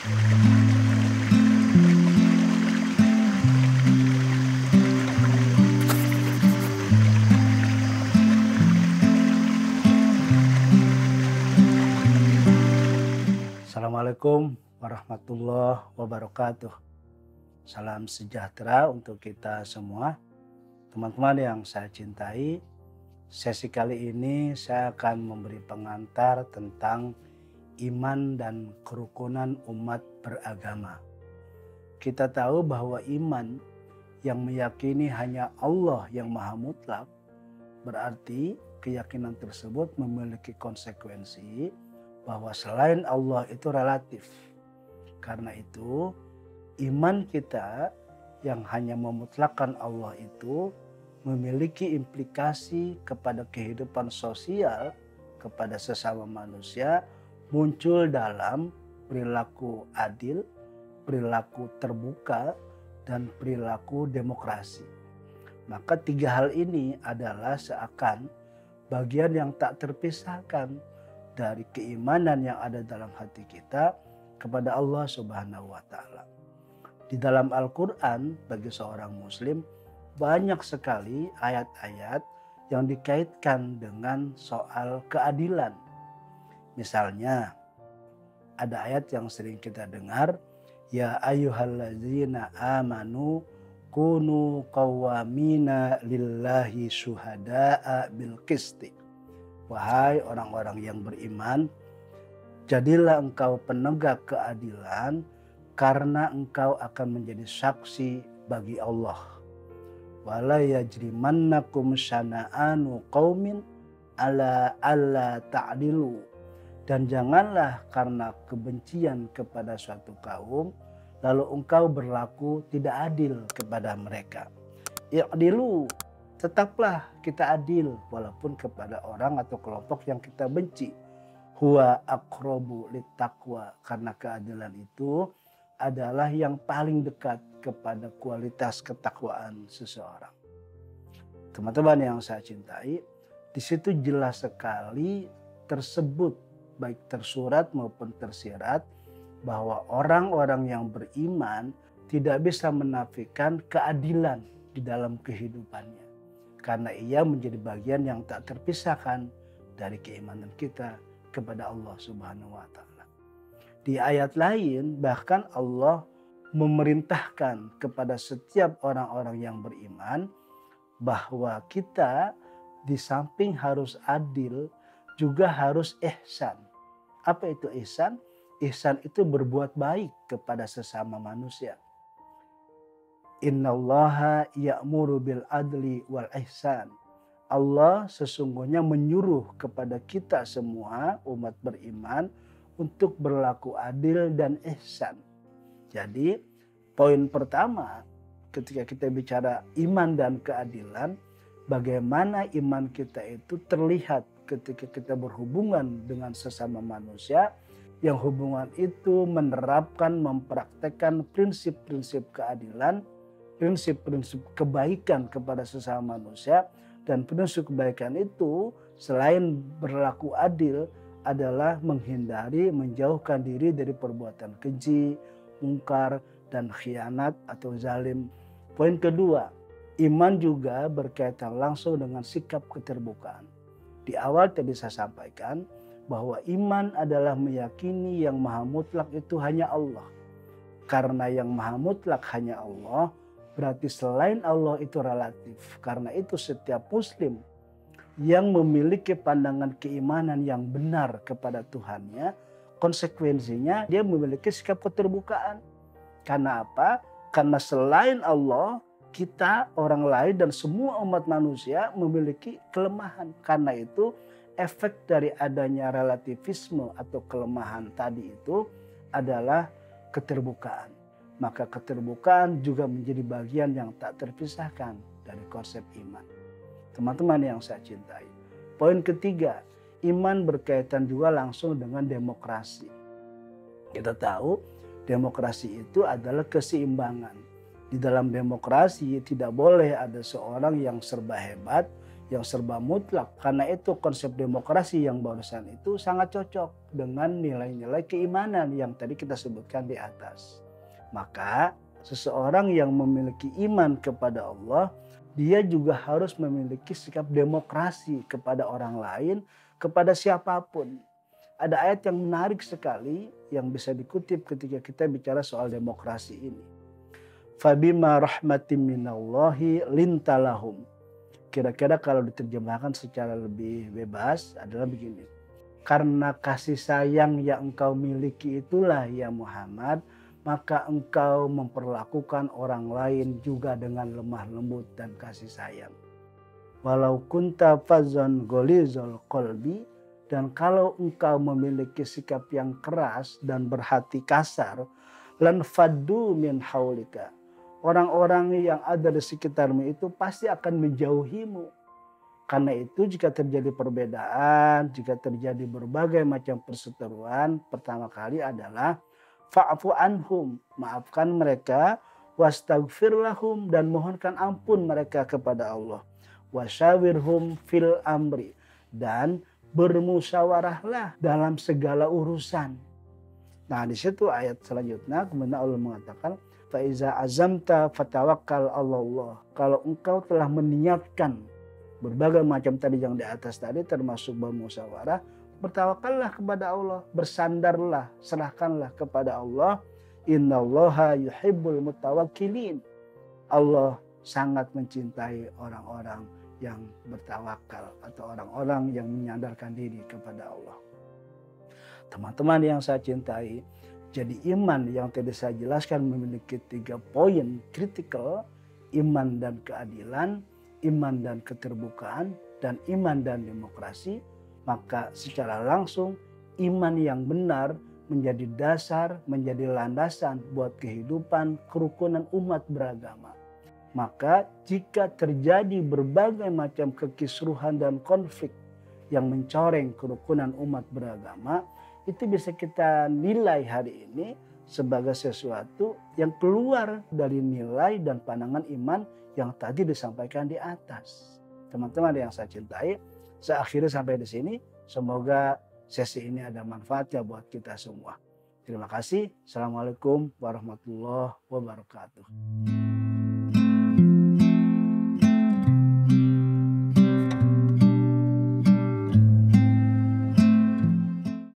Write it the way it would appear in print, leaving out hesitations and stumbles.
Assalamualaikum warahmatullahi wabarakatuh. Salam sejahtera untuk kita semua. Teman-teman yang saya cintai, sesi kali ini saya akan memberi pengantar tentang iman dan kerukunan umat beragama. Kita tahu bahwa iman yang meyakini hanya Allah yang Maha Mutlak, berarti keyakinan tersebut memiliki konsekuensi bahwa selain Allah itu relatif. Karena itu, iman kita yang hanya memutlakkan Allah itu memiliki implikasi kepada kehidupan sosial, kepada sesama manusia, muncul dalam perilaku adil, perilaku terbuka, dan perilaku demokrasi. Maka tiga hal ini adalah seakan bagian yang tak terpisahkan dari keimanan yang ada dalam hati kita kepada Allah Subhanahu wa Ta'ala. Di dalam Al-Quran, bagi seorang Muslim, banyak sekali ayat-ayat yang dikaitkan dengan soal keadilan. Misalnya, ada ayat yang sering kita dengar, ya ayyuhalladzina amanu kunu qawwamina lillahi syuhada'a bil qisti. Wahai orang-orang yang beriman, jadilah engkau penegak keadilan karena engkau akan menjadi saksi bagi Allah. Wala yajrimannakum syana'anu qaumin ala alla ta'dilu. Dan janganlah karena kebencian kepada suatu kaum lalu engkau berlaku tidak adil kepada mereka. I'dilu, tetaplah kita adil walaupun kepada orang atau kelompok yang kita benci. Huwa aqrabu littaqwa, karena keadilan itu adalah yang paling dekat kepada kualitas ketakwaan seseorang. Teman-teman yang saya cintai, di situ jelas sekali tersebut, baik tersurat maupun tersirat, bahwa orang-orang yang beriman tidak bisa menafikan keadilan di dalam kehidupannya. Karena ia menjadi bagian yang tak terpisahkan dari keimanan kita kepada Allah Subhanahu wa Ta'ala. Di ayat lain bahkan Allah memerintahkan kepada setiap orang-orang yang beriman bahwa kita di samping harus adil juga harus ihsan. Apa itu ihsan? Ihsan itu berbuat baik kepada sesama manusia. Innallaha ya'muru bil adli wal ihsan. Allah sesungguhnya menyuruh kepada kita semua umat beriman untuk berlaku adil dan ihsan. Jadi poin pertama ketika kita bicara iman dan keadilan, bagaimana iman kita itu terlihat ketika kita berhubungan dengan sesama manusia, yang hubungan itu menerapkan, mempraktekkan prinsip-prinsip keadilan, prinsip-prinsip kebaikan kepada sesama manusia. Dan prinsip kebaikan itu selain berlaku adil adalah menghindari, menjauhkan diri dari perbuatan keji, mungkar, dan khianat atau zalim. Poin kedua, iman juga berkaitan langsung dengan sikap keterbukaan. Di awal tadi saya sampaikan bahwa iman adalah meyakini yang maha mutlak itu hanya Allah. Karena yang maha mutlak hanya Allah, berarti selain Allah itu relatif. Karena itu setiap Muslim yang memiliki pandangan keimanan yang benar kepada Tuhannya, konsekuensinya dia memiliki sikap keterbukaan. Karena apa? Karena selain Allah, kita, orang lain, dan semua umat manusia memiliki kelemahan. Karena itu efek dari adanya relativisme atau kelemahan tadi itu adalah keterbukaan. Maka keterbukaan juga menjadi bagian yang tak terpisahkan dari konsep iman. Teman-teman yang saya cintai. Poin ketiga, iman berkaitan juga langsung dengan demokrasi. Kita tahu demokrasi itu adalah keseimbangan. Di dalam demokrasi tidak boleh ada seorang yang serba hebat, yang serba mutlak. Karena itu konsep demokrasi yang barusan itu sangat cocok dengan nilai-nilai keimanan yang tadi kita sebutkan di atas. Maka seseorang yang memiliki iman kepada Allah, dia juga harus memiliki sikap demokrasi kepada orang lain, kepada siapapun. Ada ayat yang menarik sekali yang bisa dikutip ketika kita bicara soal demokrasi ini. Fabima rahmatim minallahi lintalahum. Kira-kira kalau diterjemahkan secara lebih bebas adalah begini. Karena kasih sayang yang engkau miliki itulah ya Muhammad, maka engkau memperlakukan orang lain juga dengan lemah lembut dan kasih sayang. Walau kunta fazon golizol kolbi, dan kalau engkau memiliki sikap yang keras dan berhati kasar, lan faddu min haulika, orang-orang yang ada di sekitarmu itu pasti akan menjauhimu. Karena itu jika terjadi perbedaan, jika terjadi berbagai macam perseteruan, pertama kali adalah fa'fu anhum, maafkan mereka, wastaghfir lahum, dan mohonkan ampun mereka kepada Allah. Wasyawirhum fil amri, dan bermusyawarahlah dalam segala urusan. Nah, di situ ayat selanjutnya kemudian Allah mengatakan fa iza azamta fatawakkal 'alallah. Kalau engkau telah meniatkan berbagai macam tadi yang di atas tadi termasuk bermusyawarah, bertawakallah kepada Allah, bersandarlah, serahkanlah kepada Allah. Innallaha yuhibbul mutawakkilin. Allah sangat mencintai orang-orang yang bertawakal atau orang-orang yang menyandarkan diri kepada Allah. Teman-teman yang saya cintai, jadi iman yang tadi saya jelaskan memiliki 3 poin kritikal: iman dan keadilan, iman dan keterbukaan, dan iman dan demokrasi. Maka secara langsung iman yang benar menjadi dasar, menjadi landasan buat kehidupan kerukunan umat beragama. Maka jika terjadi berbagai macam kekisruhan dan konflik yang mencoreng kerukunan umat beragama, itu bisa kita nilai hari ini sebagai sesuatu yang keluar dari nilai dan pandangan iman yang tadi disampaikan di atas. Teman-teman yang saya cintai, saya akhiri sampai di sini. Semoga sesi ini ada manfaatnya buat kita semua. Terima kasih. Assalamualaikum warahmatullahi wabarakatuh.